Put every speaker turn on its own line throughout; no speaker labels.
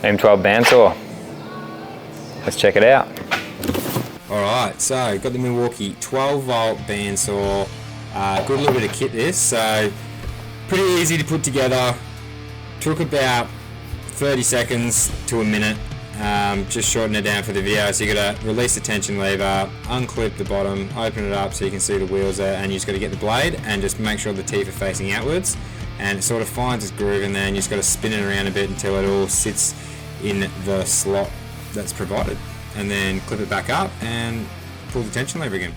M12 bandsaw. Let's check it out.
Alright, so got the Milwaukee 12 volt bandsaw. Got a little bit of kit this, so pretty easy to put together. Took about 30 seconds to a minute. Just shorten it down for the video. So you got to release the tension lever, unclip the bottom, open it up so you can see the wheels there, and you just got to get the blade and just make sure the teeth are facing outwards, and it sort of finds its groove in there, and you just got to spin it around a bit until it all sits in the slot that's provided, and then clip it back up and pull the tension lever again.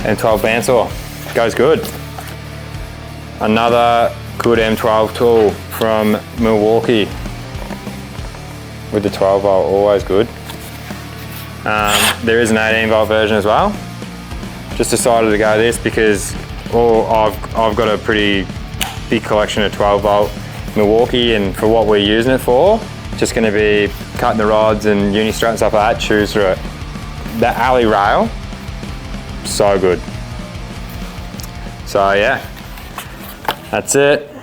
M12 bandsaw, goes good. Another good M12 tool from Milwaukee with the 12 volt, always good. There is an 18 volt version as well. Just decided to go this because I've got a pretty big collection of 12 volt Milwaukee, and for what we're using it for, just going to be cutting the rods and uni strut and stuff like that, choose through it. The alley rail, so good. So yeah, that's it.